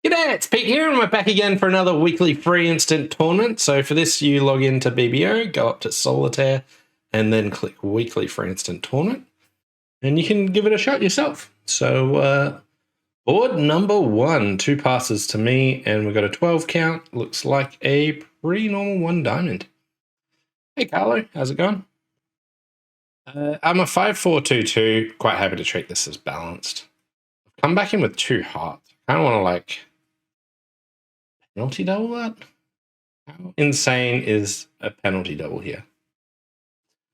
G'day, it's Pete here, and we're back again for another weekly free instant tournament. So for this, you log into BBO, go up to Solitaire, and then click Weekly Free Instant Tournament, and you can give it a shot yourself. So board number 1, 2 passes to me, and we've got a 12 count. Looks like a pretty normal 1 diamond. Hey Carlo, how's it going? I'm a 5-4-2-2. Quite happy to treat this as balanced. I've come back in with 2 hearts. I kind of want to penalty double that? How insane is a penalty double here?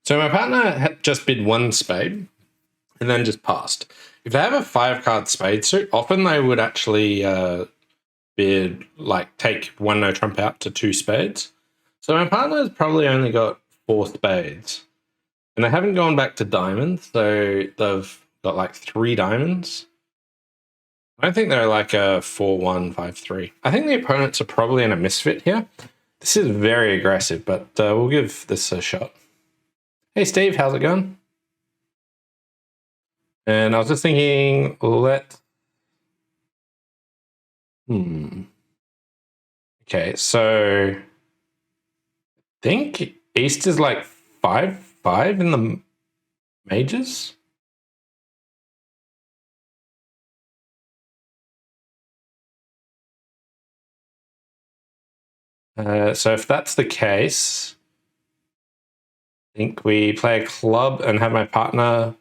So my partner had just bid 1 spade and then just passed. If they have a 5-card spade suit, often they would actually bid, take 1 no trump out to 2 spades. So my partner has probably only got 4 spades. And they haven't gone back to diamonds, so they've got 3 diamonds. I don't think they're a 4-1, 5-3. I think the opponents are probably in a misfit here. This is very aggressive, but we'll give this a shot. Hey, Steve, how's it going? And I was just thinking, Okay, so I think East is 5-5 in the majors. So if that's the case, I think we play a club and have my partner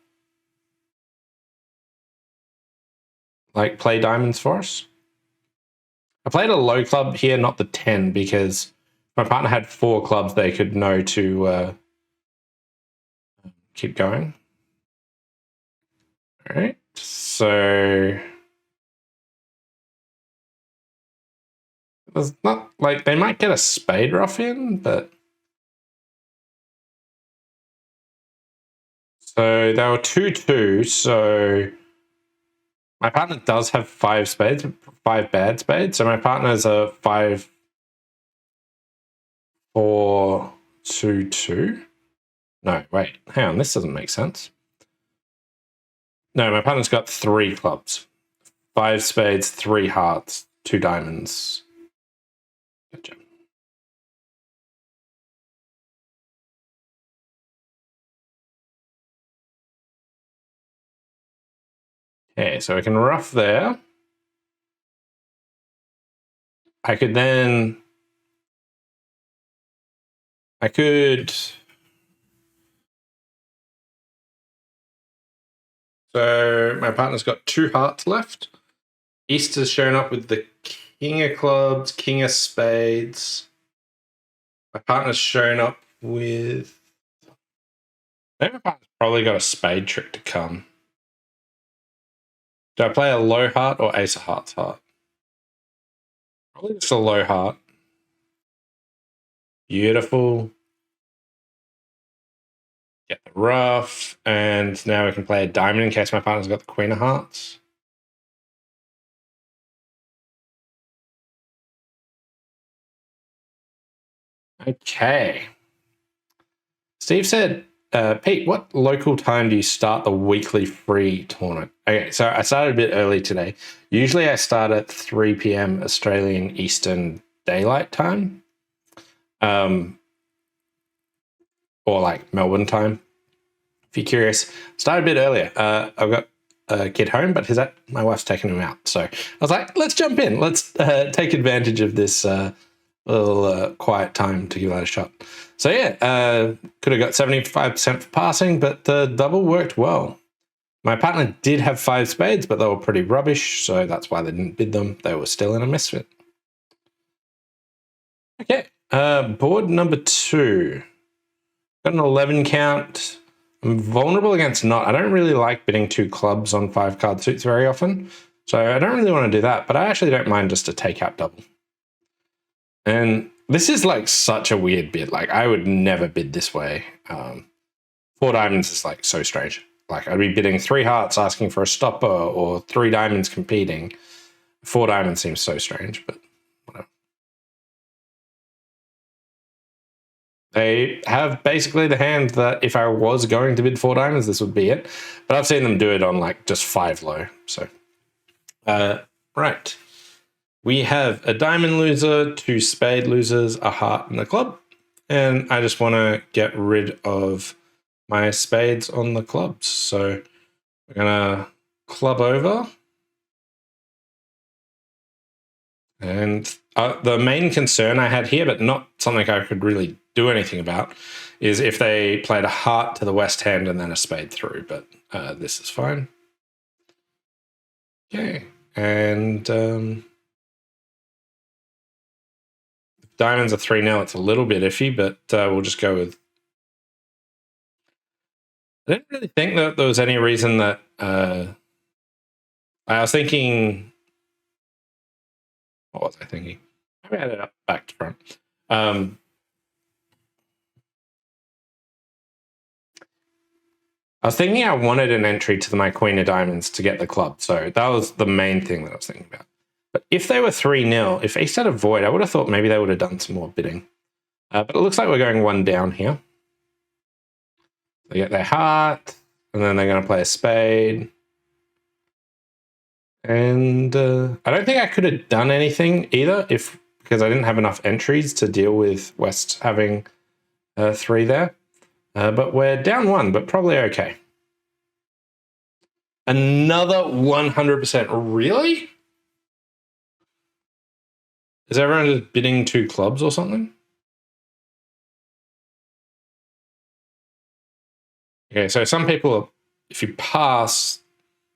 play diamonds for us. I played a low club here, not the 10, because my partner had 4 clubs they could know to keep going. All right, so there's not they might get a spade ruff in, but so they were 2-2. So my partner does have 5 spades, 5 bad spades. So my partner's a 5-4-2-2. No, wait, hang on, this doesn't make sense. No, my partner's got 3 clubs, 5 spades, 3 hearts, 2 diamonds. Gotcha. Okay, so I can ruff there. I could. So my partner's got 2 hearts left. East has shown up with the king of clubs, king of spades. My partner's shown up with... I think my partner's probably got a spade trick to come. Do I play a low heart or ace of hearts heart? Probably just a low heart. Beautiful. Get the ruff, and now we can play a diamond in case my partner's got the queen of hearts. Okay. Steve said, Pete, what local time do you start the weekly free tournament? Okay, so I started a bit early today. Usually I start at 3 p.m. Australian Eastern Daylight Time. Or Melbourne time. If you're curious, started a bit earlier. I've got a kid home, but my wife's taking him out. So I was like, let's jump in. Let's take advantage of this little quiet time to give that a shot. So yeah, could have got 75% for passing, but the double worked well. My partner did have 5 spades, but they were pretty rubbish, so that's why they didn't bid them. They were still in a misfit. Okay, board number 2. Got an 11 count. I'm vulnerable against not. I don't really like bidding 2 clubs on 5-card suits very often, so I don't really want to do that, but I actually don't mind just a take-out double. And this is such a weird bid. I would never bid this way. 4 diamonds is so strange. I'd be bidding 3 hearts asking for a stopper, or 3 diamonds competing. 4 diamonds seems so strange, but whatever. They have basically the hand that if I was going to bid 4 diamonds, this would be it. But I've seen them do it on just 5 low. So, right. We have a diamond loser, 2 spade losers, a heart, and a club. And I just want to get rid of my spades on the clubs. So we're going to club over. And the main concern I had here, but not something I could really do anything about, is if they played a heart to the west hand and then a spade through. But this is fine. Okay. And diamonds are 3-0. It's a little bit iffy, but we'll just go with... I didn't really think that there was any reason that... I was thinking... What was I thinking? Maybe I had it up back to front. I was thinking I wanted an entry to my queen of diamonds to get the club. So that was the main thing that I was thinking about. But if they were 3-0, if ace had a void, I would have thought maybe they would have done some more bidding. But it looks like we're going 1 down here. They get their heart, and then they're going to play a spade. And I don't think I could have done anything either because I didn't have enough entries to deal with West having 3 there. But we're down 1, but probably okay. Another 100%. Really? Is everyone just bidding 2 clubs or something? Okay, so some people, if you pass,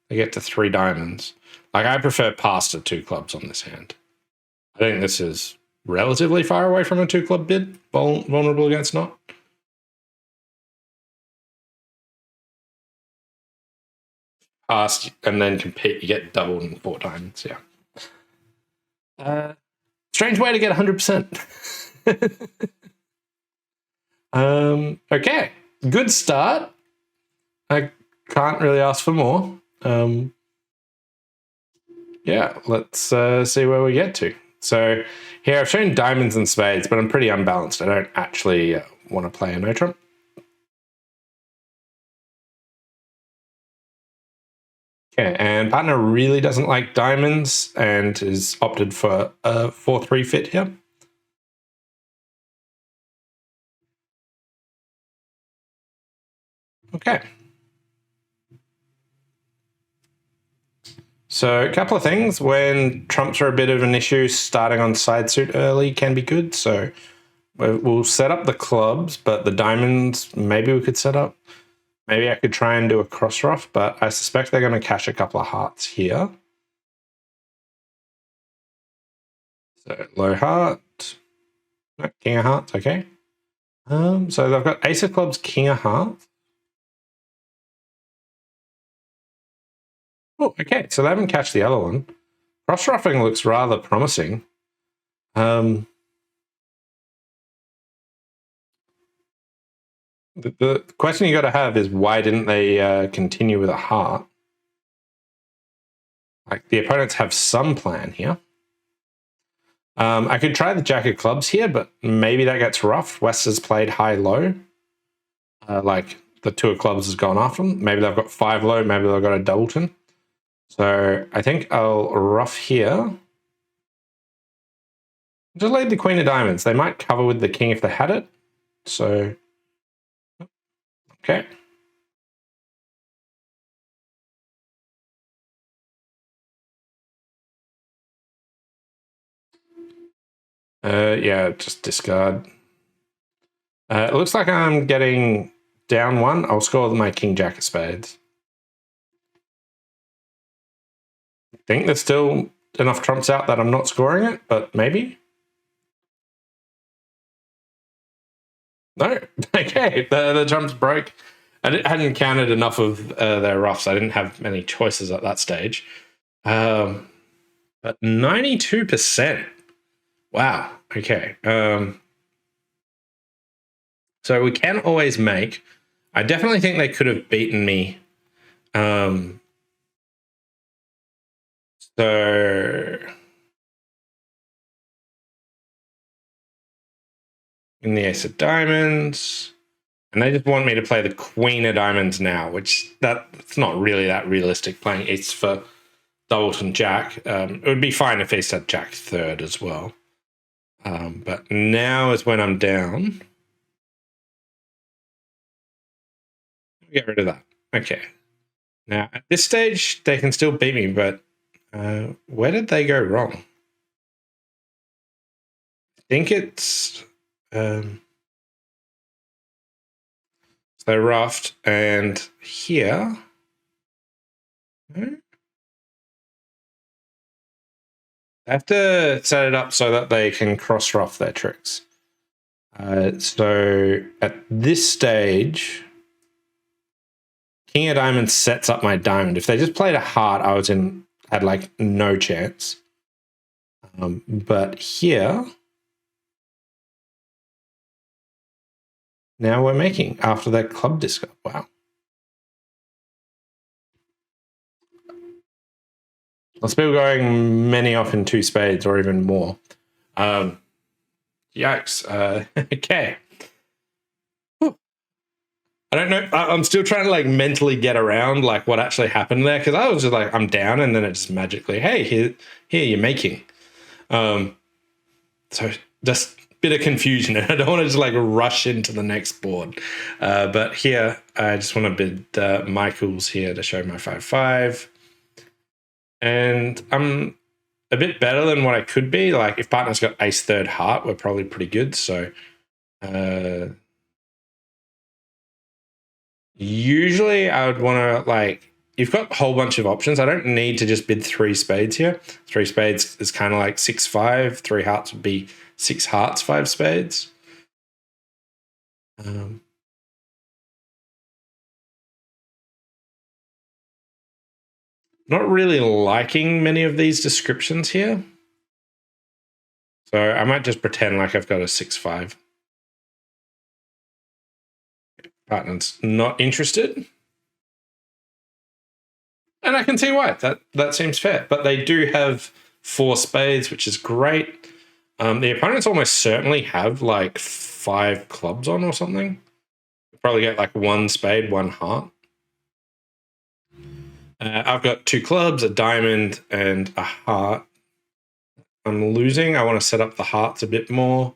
they get to 3 diamonds. Like, I prefer pass to 2 clubs on this hand. I think this is relatively far away from a 2-club bid, vulnerable against not. Pass and then compete, you get doubled in 4 times, yeah. Strange way to get 100%. Okay, good start. I can't really ask for more. Yeah, let's see where we get to. So here I've shown diamonds and spades, but I'm pretty unbalanced. I don't actually want to play a no trump. Okay, and partner really doesn't like diamonds and is opted for a 4-3 fit here. Okay. So a couple of things. When trumps are a bit of an issue, starting on side suit early can be good. So we'll set up the clubs, but the diamonds maybe we could set up. Maybe I could try and do a cross ruff, but I suspect they're going to cash a couple of hearts here. So low heart, no, king of hearts, okay. So they've got ace of clubs, king of hearts. Oh, okay, so they haven't catched the other one. Cross ruffing looks rather promising. The question you got to have is why didn't they continue with a heart? Like, the opponents have some plan here. I could try the jack of clubs here, but maybe that gets rough. West has played high-low. Like, the 2 of clubs has gone after them. Maybe they've got 5 low. Maybe they've got a doubleton. So I think I'll ruff here. Just lead the queen of diamonds. They might cover with the king if they had it. So, okay. Yeah, just discard. It looks like I'm getting down 1. I'll score with my king jack of spades. I think there's still enough trumps out that I'm not scoring it, but maybe. No, okay, the trumps broke. I hadn't counted enough of their ruffs. I didn't have many choices at that stage. But 92%. Wow, okay. So we can always make. I definitely think they could have beaten me. So in the ace of diamonds, and they just want me to play the queen of diamonds now, which that's not really that realistic, playing ace for Doubleton Jack. It would be fine if he said Jack third as well. But now is when I'm down. Get rid of that. Okay. Now, at this stage, they can still beat me, but where did they go wrong? I think it's... so ruffed, and here... I have to set it up so that they can cross-ruff their tricks. So at this stage... King of Diamonds sets up my diamond. If they just played a heart, I had like no chance. But here, now we're making after that club discard. Wow. Let's be going many off in 2 spades or even more. Yikes. Okay. I don't know. I'm still trying to like mentally get around like what actually happened there, because I was just like, I'm down, and then it just magically, hey, here you're making. So just a bit of confusion. I don't want to just like rush into the next board. But here, I just want to bid Michael's here to show my 5-5. And I'm a bit better than what I could be. Like if partner's got ace third heart, we're probably pretty good. So usually I would want to like, you've got a whole bunch of options. I don't need to just bid 3 spades here. 3 spades is kind of like 6-5. 3 hearts would be 6 hearts, 5 spades. Not really liking many of these descriptions here. So I might just pretend like I've got a 6-5. Partner's not interested. And I can see why. That seems fair. But they do have 4 spades, which is great. The opponents almost certainly have like 5 clubs on or something. Probably get like 1 spade, 1 heart. I've got 2 clubs, a diamond, and a heart. I'm losing. I want to set up the hearts a bit more.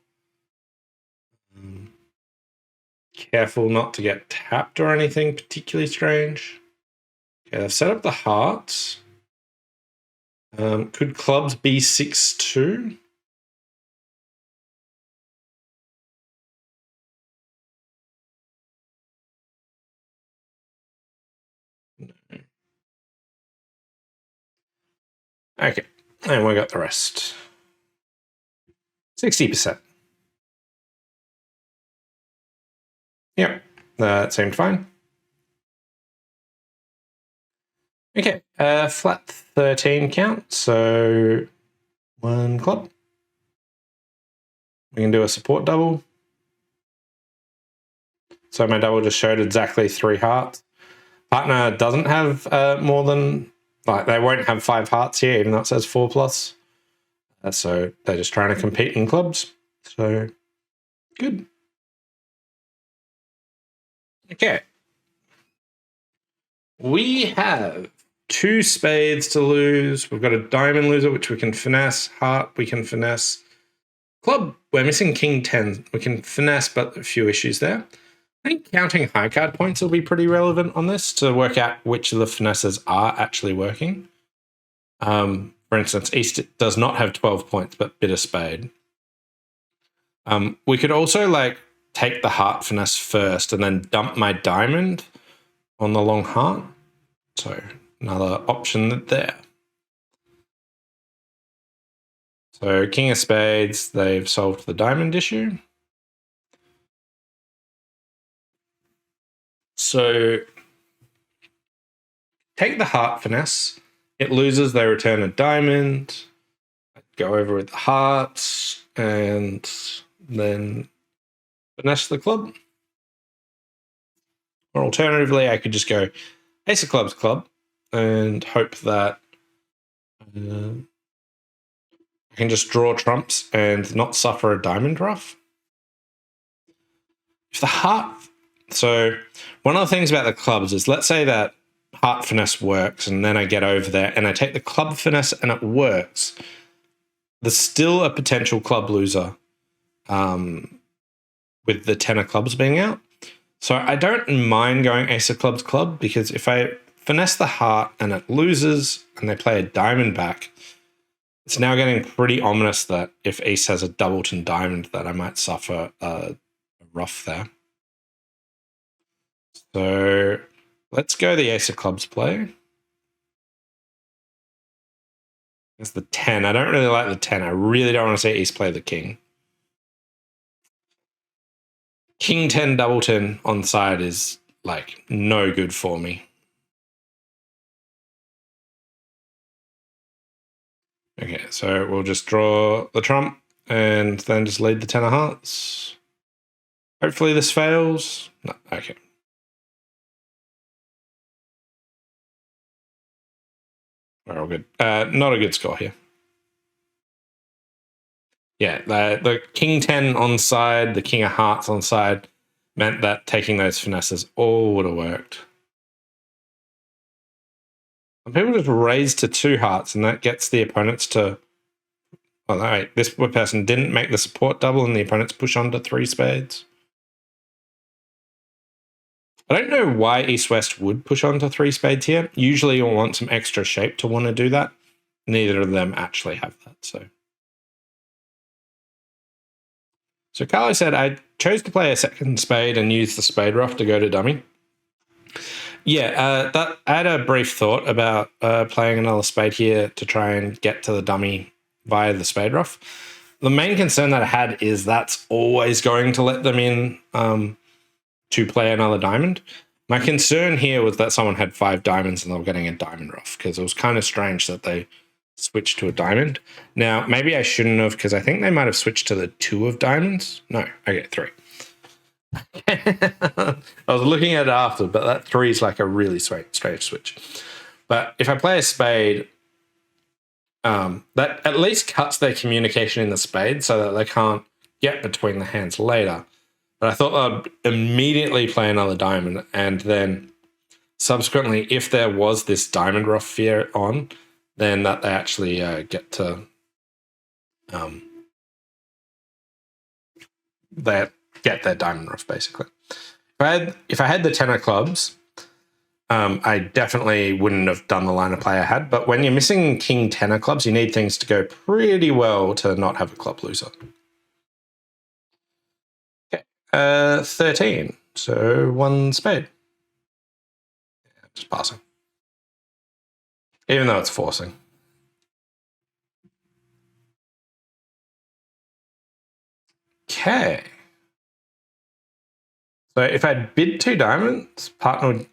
Careful not to get tapped or anything particularly strange. Okay, I've set up the hearts. Could clubs be 6-2? No. Okay, and we got the rest. 60%. Yep, that seemed fine. Okay, flat 13 count, so 1 club. We can do a support double. So my double just showed exactly 3 hearts. Partner doesn't have more than, like, they won't have 5 hearts here, even though it says 4+. So they're just trying to compete in clubs. So, good. Okay. We have 2 spades to lose. We've got a diamond loser, which we can finesse. Heart, we can finesse. Club, we're missing king 10. We can finesse, but a few issues there. I think counting high card points will be pretty relevant on this to work out which of the finesses are actually working. For instance, East does not have 12 points, but bid a spade. We could also like take the heart finesse first and then dump my diamond on the long heart. So another option there. So king of spades, they've solved the diamond issue. So take the heart finesse. It loses, they return a diamond. Go over with the hearts and then finesse the club. Or alternatively, I could just go ace of clubs club and hope that I can just draw trumps and not suffer a diamond ruff. If the heart... So one of the things about the clubs is, let's say that heart finesse works, and then I get over there and I take the club finesse and it works, there's still a potential club loser with the 10 of clubs being out. So I don't mind going ace of clubs club, because if I finesse the heart and it loses and they play a diamond back, it's now getting pretty ominous that if ace has a doubleton diamond, that I might suffer a ruff there. So let's go the ace of clubs play. It's the 10. I don't really like the 10. I really don't want to see ace play the king. King 10 doubleton on side is like no good for me. Okay, so we'll just draw the trump and then just lead the 10 of hearts. Hopefully this fails. No, okay. We're all good. Not a good score here. Yeah, the king 10 on side, the king of hearts on side meant that taking those finesses all would have worked. And people just raise to 2 hearts, and that gets the opponents to... Oh, no, this person didn't make the support double, and the opponents push on to 3 spades. I don't know why East-West would push on to 3 spades here. Usually you'll want some extra shape to want to do that. Neither of them actually have that, so... So Carlo said, I chose to play a second spade and use the spade ruff to go to dummy. Yeah, I had a brief thought about playing another spade here to try and get to the dummy via the spade ruff. The main concern that I had is that's always going to let them in to play another diamond. My concern here was that someone had 5 diamonds and they were getting a diamond ruff, because it was kind of strange that they switched to a diamond. Now, maybe I shouldn't have, because I think they might have switched to the 2 of diamonds. No, okay, 3. I was looking at it after, but that 3 is like a really strange switch. But if I play a spade, that at least cuts their communication in the spade so that they can't get between the hands later. But I thought I'd immediately play another diamond, and then subsequently, if there was this diamond ruff fear on, then that they actually get to get their diamond ruff, basically. If I had the 10 of clubs, I definitely wouldn't have done the line of play I had. But when you're missing king 10 of clubs, you need things to go pretty well to not have a club loser. Okay, 13. So 1 spade. Yeah, just passing. Even though it's forcing. Okay. So if I bid 2 diamonds, partner would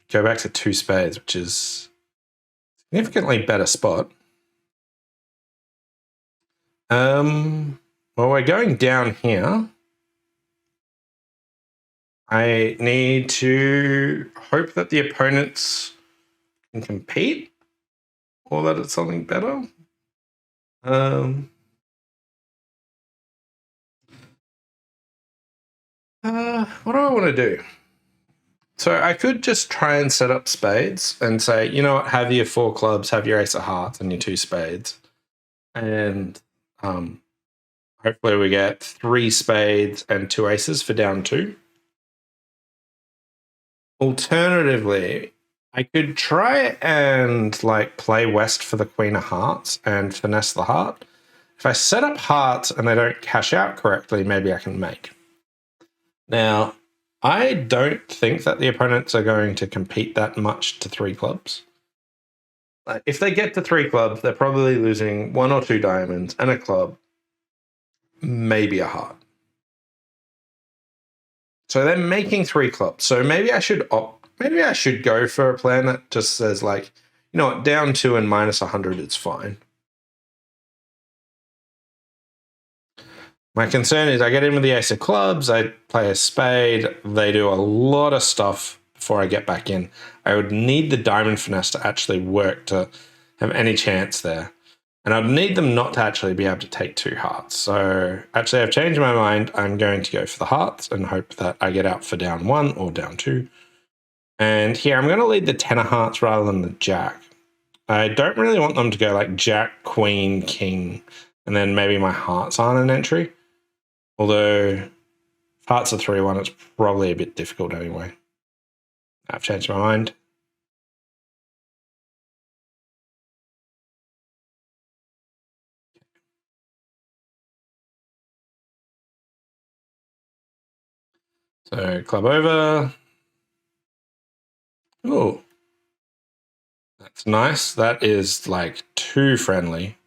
go back to 2 spades, which is a significantly better spot. Well, we're going down here. I need to hope that the opponents can compete, or that it's something better. What do I want to do? So I could just try and set up spades and say, you know what, have your 4 clubs, have your ace of hearts and your 2 spades. And hopefully we get 3 spades and 2 aces for down 2. Alternatively, I could try and like play west for the queen of hearts and finesse the heart. If I set up hearts and they don't cash out correctly, maybe I can make. Now, I don't think that the opponents are going to compete that much to 3 clubs. If they get to 3 clubs, they're probably losing 1 or 2 diamonds and a club, maybe a heart. So they're making 3 clubs. So maybe I should go for a plan that just says like, you know what, down 2 and minus 100 is fine. My concern is I get in with the ace of clubs, I play a spade, they do a lot of stuff before I get back in. I would need the diamond finesse to actually work to have any chance there. And I'd need them not to actually be able to take 2 hearts. So actually I've changed my mind. I'm going to go for the hearts and hope that I get out for down 1 or down 2. And here I'm going to lead the 10 of hearts rather than the jack. I don't really want them to go like jack, queen, king, and then maybe my hearts aren't an entry. Although if hearts are 3-1, it's probably a bit difficult anyway. I've changed my mind. So club over. Oh, that's nice. That is like too friendly.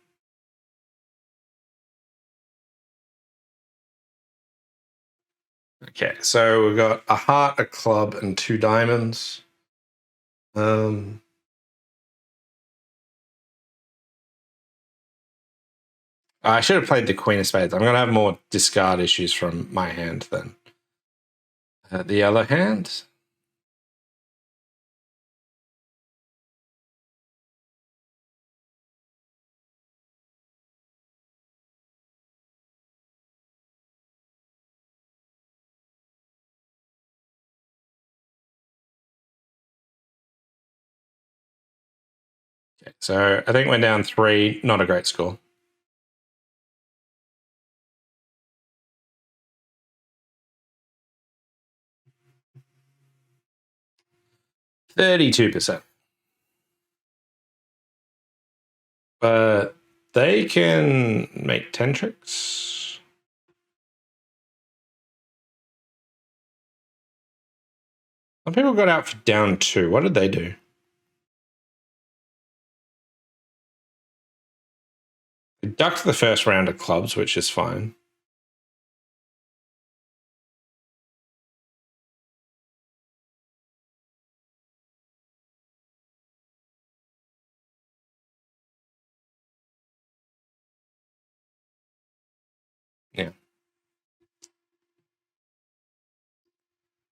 Okay, so we've got a heart, a club, and 2 diamonds. I should have played the queen of spades. I'm going to have more discard issues from my hand than the other hand. Okay, so I think we're down 3. Not a great score. %. But they can make 10 tricks. Some people got out for down 2. What did they do? They ducked the first round of clubs, which is fine. Yeah.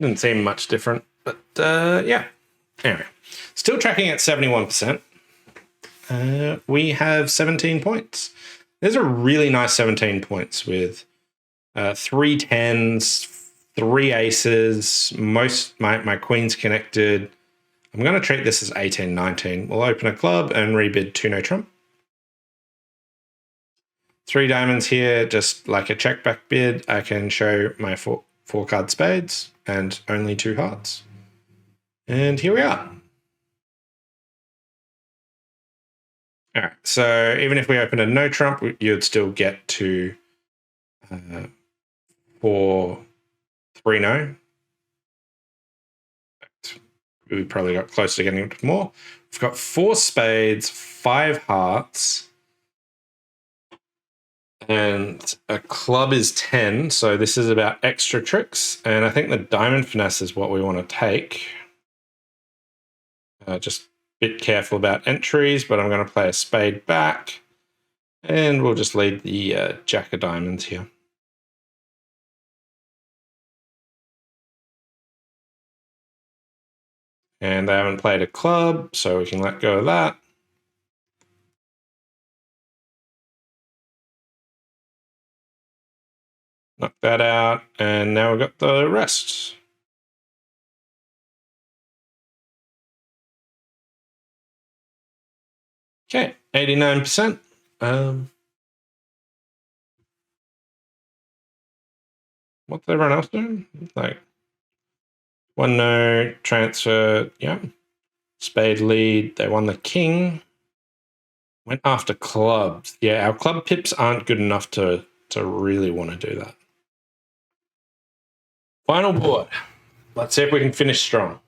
Didn't seem much different, but yeah. Anyway, still tracking at 71%. We have 17 points. There's a really nice 17 points with 3 10s, 3 aces, my queen's connected. I'm going to treat this as 18, 19. We'll open a club and rebid 2 no trump. 3 diamonds here, just like a check back bid. I can show my 4 card spades and only 2 hearts. And here we are. All right, so even if we open a no trump, you'd still get to 4 3 no. We probably got close to getting it more. We've got 4 spades, 5 hearts, and a club is 10. So this is about extra tricks. And I think the diamond finesse is what we want to take. Just a bit careful about entries, but I'm going to play a spade back. And we'll just lead the jack of diamonds here. And they haven't played a club, so we can let go of that. Knock that out, and now we've got the rest. Okay, 89%. What's everyone else doing? Like 1 no, transfer, yeah. Spade lead, they won the king. Went after clubs. Yeah, our club pips aren't good enough to really want to do that. Final board. Let's see if we can finish strong.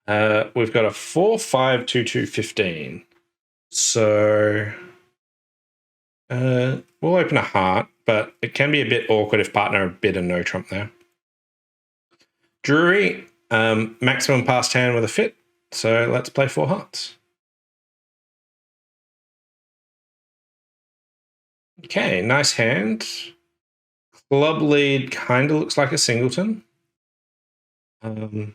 We've got a 4 5 2 2 15. So we'll open a heart, but it can be a bit awkward if partner bid a no trump there. Drury, maximum passed hand with a fit. So let's play 4 hearts. Okay, nice hand. Club lead kind of looks like a singleton. So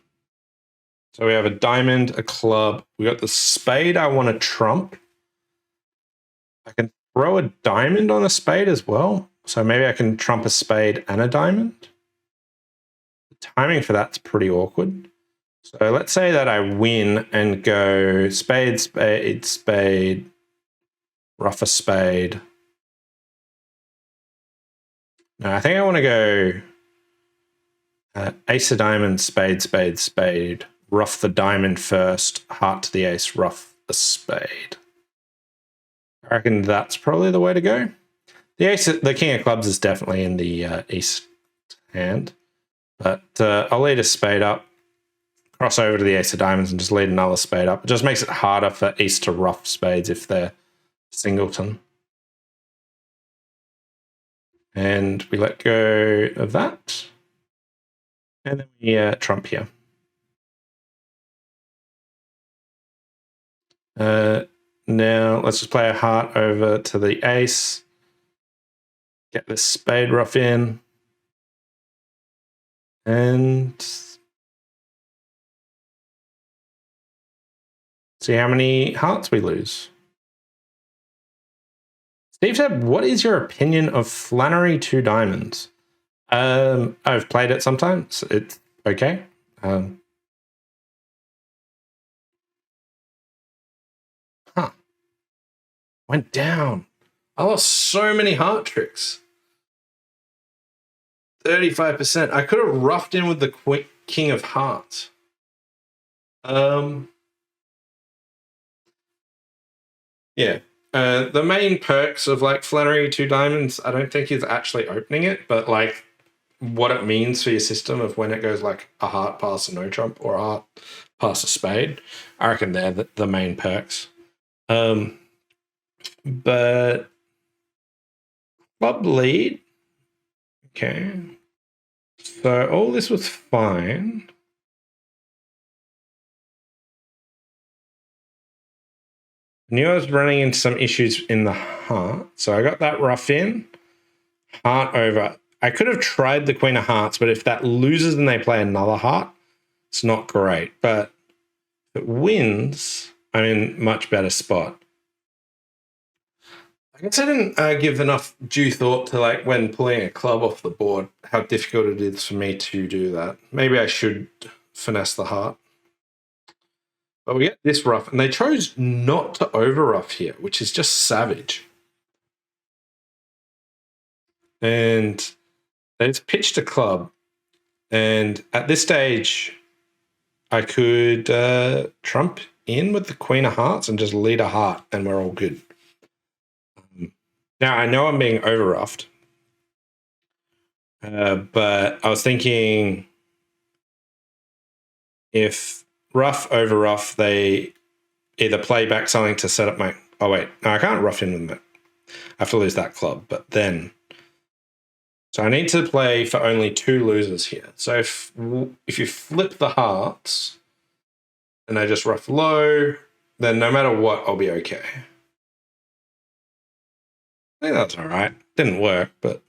we have a diamond, a club. We got the spade I want to trump. I can throw a diamond on a spade as well. So maybe I can trump a spade and a diamond. The timing for that's pretty awkward. So let's say that I win and go spade, spade, spade, rough a spade. No, I think I want to go ace of diamonds, spade, spade, spade. Rough the diamond first, heart to the ace, rough the spade. I reckon that's probably the way to go. The king of clubs is definitely in the east hand, but I'll lead a spade up, cross over to the ace of diamonds, and just lead another spade up. It just makes it harder for east to rough spades if they're singleton. And we let go of that. And then we trump here. Now let's just play a heart over to the ace. Get this spade rough in. And see how many hearts we lose. Steve said, what is your opinion of Flannery 2 Diamonds? I've played it sometimes. It's okay. Went down. I lost so many heart tricks. 35%. I could have roughed in with the king of hearts. Yeah. The main perks of like Flannery 2 Diamonds, I don't think is actually opening it, but like what it means for your system of when it goes like a heart past a no trump or a heart past a spade. I reckon they're the main perks. But club lead. Okay. So all this was fine. I knew I was running into some issues in the heart. So I got that rough in. Heart over. I could have tried the queen of hearts, but if that loses and they play another heart, it's not great. But if it wins, I'm in much better spot. I guess I didn't give enough due thought to like when pulling a club off the board, how difficult it is for me to do that. Maybe I should finesse the heart. But we get this rough, and they chose not to over rough here, which is just savage. And they just pitched a club. And at this stage, I could trump in with the queen of hearts and just lead a heart, and we're all good. Now, I know I'm being over roughed, but I was thinking if rough over rough, they either play back something to set up my... Oh, wait. No, I can't rough in with it. I have to lose that club, but then... So I need to play for only 2 losers here. So if you flip the hearts and I just rough low, then no matter what, I'll be okay. I think that's all right. Didn't work, but...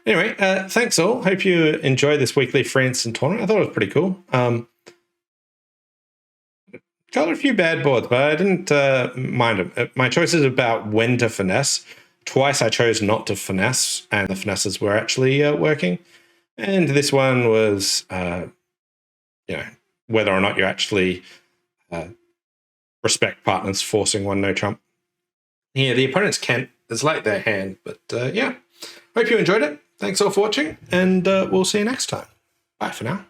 Anyway, thanks all. Hope you enjoyed this weekly free instant tournament. I thought it was pretty cool. Got a few bad boards, but I didn't mind them. My choice is about when to finesse. Twice I chose not to finesse, and the finesses were actually working. And this one was, whether or not you actually respect partners forcing one no trump. Yeah, the opponents can't. It's like their hand, but yeah. Hope you enjoyed it. Thanks all for watching, and we'll see you next time. Bye for now.